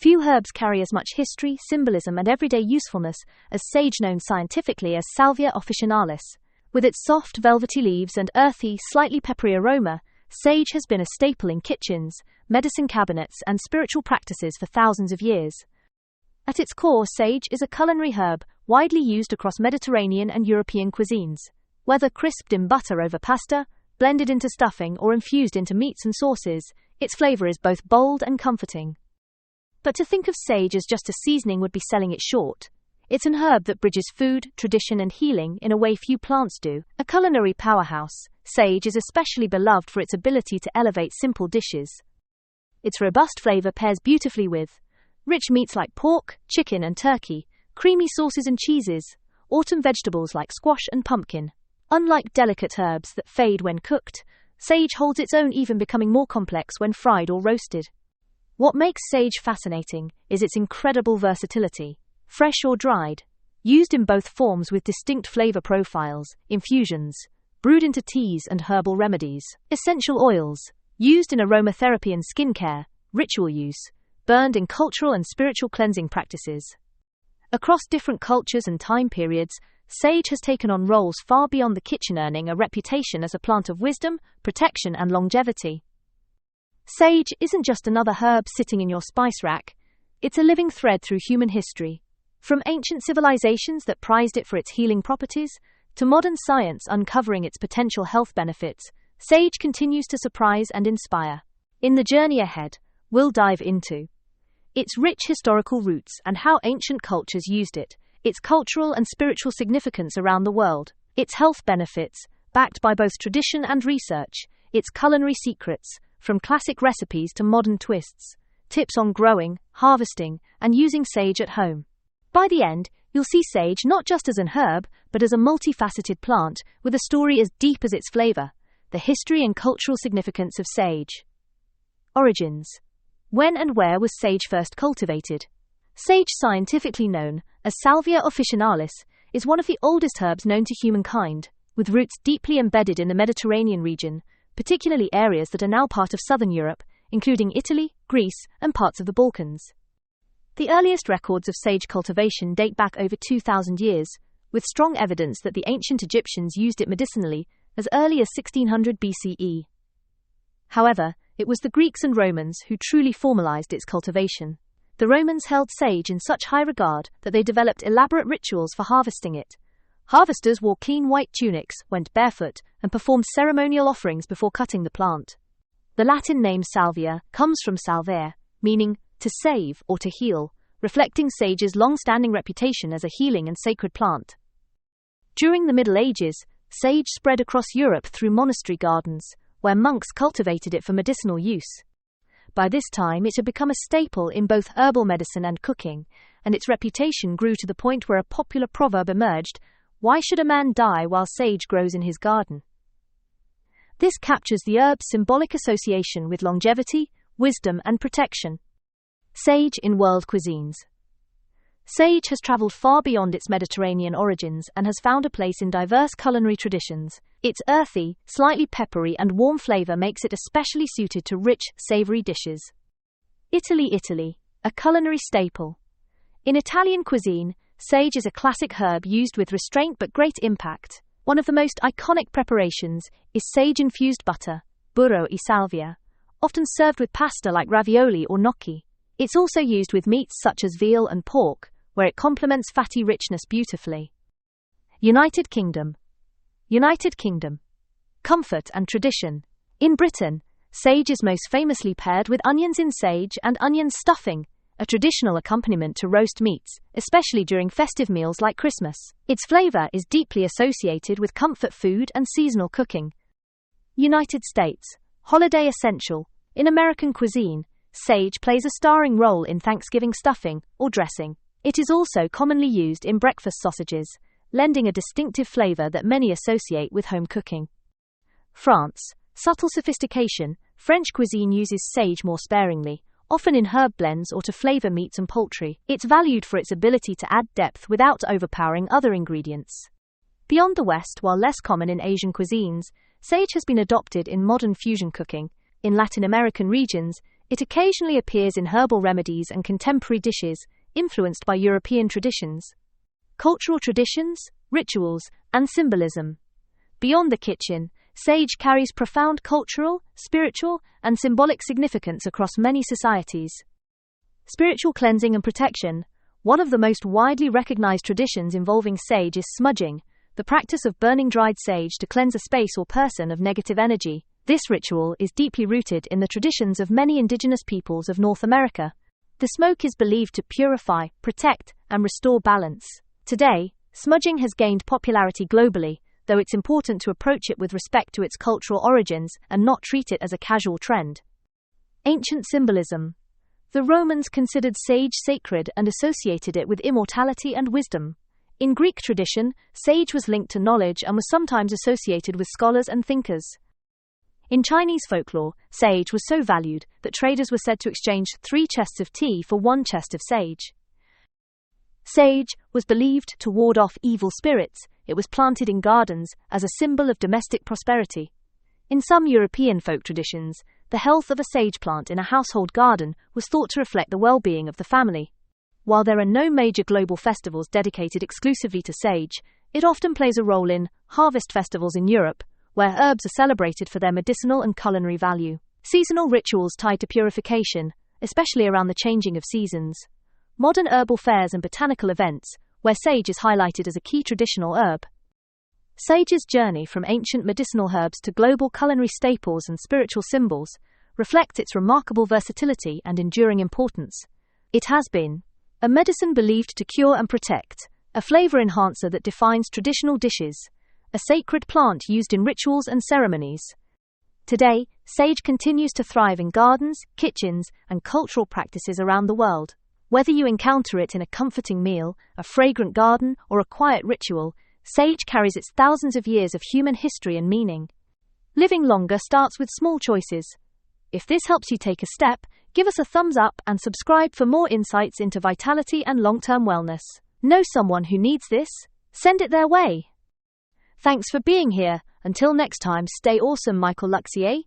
Few herbs carry as much history, symbolism, and everyday usefulness as sage, known scientifically as Salvia officinalis. With its soft, velvety leaves and earthy, slightly peppery aroma, sage has been a staple in kitchens, medicine cabinets, and spiritual practices for thousands of years. At its core, sage is a culinary herb widely used across Mediterranean and European cuisines. Whether crisped in butter over pasta, blended into stuffing, or infused into meats and sauces, its flavor is both bold and comforting. But to think of sage as just a seasoning would be selling it short. It's an herb that bridges food, tradition, and healing in a way few plants do. A culinary powerhouse, sage is especially beloved for its ability to elevate simple dishes. Its robust flavor pairs beautifully with rich meats like pork, chicken, and turkey, creamy sauces and cheeses, autumn vegetables like squash and pumpkin. Unlike delicate herbs that fade when cooked, sage holds its own, even becoming more complex when fried or roasted. What makes sage fascinating is its incredible versatility. Fresh or dried, used in both forms with distinct flavor profiles, infusions, brewed into teas and herbal remedies, essential oils, used in aromatherapy and skincare, ritual use, burned in cultural and spiritual cleansing practices. Across different cultures and time periods, sage has taken on roles far beyond the kitchen, earning a reputation as a plant of wisdom, protection, and longevity. Sage isn't just another herb sitting in your spice rack, it's a living thread through human history. From ancient civilizations that prized it for its healing properties, to modern science uncovering its potential health benefits, sage continues to surprise and inspire. In the journey ahead, we'll dive into its rich historical roots and how ancient cultures used it, its cultural and spiritual significance around the world, its health benefits, backed by both tradition and research, its culinary secrets, from classic recipes to modern twists, tips on growing, harvesting, and using sage at home. By the end, you'll see sage not just as an herb, but as a multifaceted plant with a story as deep as its flavor, the history and cultural significance of sage. Origins. When and where was sage first cultivated? Sage, scientifically known as Salvia officinalis, is one of the oldest herbs known to humankind, with roots deeply embedded in the Mediterranean region, particularly areas that are now part of southern Europe, including Italy, Greece, and parts of the Balkans. The earliest records of sage cultivation date back over 2,000 years, with strong evidence that the ancient Egyptians used it medicinally as early as 1600 BCE. However, it was the Greeks and Romans who truly formalized its cultivation. The Romans held sage in such high regard that they developed elaborate rituals for harvesting it. Harvesters wore clean white tunics, went barefoot, and performed ceremonial offerings before cutting the plant. The Latin name salvia comes from salvare, meaning to save or to heal, reflecting sage's long-standing reputation as a healing and sacred plant. During the Middle Ages, sage spread across Europe through monastery gardens, where monks cultivated it for medicinal use. By this time, it had become a staple in both herbal medicine and cooking, and its reputation grew to the point where a popular proverb emerged: "Why should a man die while sage grows in his garden?" This captures the herb's symbolic association with longevity, wisdom, and protection. Sage in world cuisines. Sage has traveled far beyond its Mediterranean origins and has found a place in diverse culinary traditions. Its earthy, slightly peppery, and warm flavor makes it especially suited to rich, savory dishes. Italy, a culinary staple. In Italian cuisine, sage is a classic herb used with restraint but great impact. One of the most iconic preparations is sage-infused butter, burro e salvia, often served with pasta like ravioli or gnocchi. It's also used with meats such as veal and pork, where it complements fatty richness beautifully. United Kingdom. Comfort and tradition. In Britain, sage is most famously paired with onions in sage and onion stuffing, a traditional accompaniment to roast meats, especially during festive meals like Christmas. Its flavor is deeply associated with comfort food and seasonal cooking. United States. Holiday essential. In American cuisine, sage plays a starring role in Thanksgiving stuffing or dressing. It is also commonly used in breakfast sausages, lending a distinctive flavor that many associate with home cooking. France. Subtle sophistication. French cuisine uses sage more sparingly, often in herb blends or to flavor meats and poultry. It's valued for its ability to add depth without overpowering other ingredients. Beyond the West, while less common in Asian cuisines, sage has been adopted in modern fusion cooking. In Latin American regions, It occasionally appears in herbal remedies and contemporary dishes, influenced by European traditions. Cultural traditions, rituals, and symbolism. Beyond the kitchen, sage carries profound cultural, spiritual, and symbolic significance across many societies. Spiritual cleansing and protection. One of the most widely recognized traditions involving sage is smudging, the practice of burning dried sage to cleanse a space or person of negative energy. This ritual is deeply rooted in the traditions of many indigenous peoples of North America. The smoke is believed to purify, protect, and restore balance. Today, smudging has gained popularity globally, though it's important to approach it with respect to its cultural origins and not treat it as a casual trend. Ancient symbolism. The Romans considered sage sacred and associated it with immortality and wisdom. In Greek tradition, sage was linked to knowledge and was sometimes associated with scholars and thinkers. In Chinese folklore, sage was so valued that traders were said to exchange 3 chests of tea for 1 chest of sage. Sage was believed to ward off evil spirits. It was planted in gardens as a symbol of domestic prosperity. In some European folk traditions, the health of a sage plant in a household garden was thought to reflect the well-being of the family. While there are no major global festivals dedicated exclusively to sage, it often plays a role in harvest festivals in Europe, where herbs are celebrated for their medicinal and culinary value. Seasonal rituals tied to purification, especially around the changing of seasons. Modern herbal fairs and botanical events, where sage is highlighted as a key traditional herb. Sage's journey from ancient medicinal herbs to global culinary staples and spiritual symbols reflects its remarkable versatility and enduring importance. It has been a medicine believed to cure and protect, a flavor enhancer that defines traditional dishes, a sacred plant used in rituals and ceremonies. Today, sage continues to thrive in gardens, kitchens, and cultural practices around the world. Whether you encounter it in a comforting meal, a fragrant garden, or a quiet ritual, sage carries its thousands of years of human history and meaning. Living longer starts with small choices. If this helps you take a step, give us a thumbs up and subscribe for more insights into vitality and long-term wellness. Know someone who needs this? Send it their way. Thanks for being here. Until next time, stay awesome, Michael Luxier.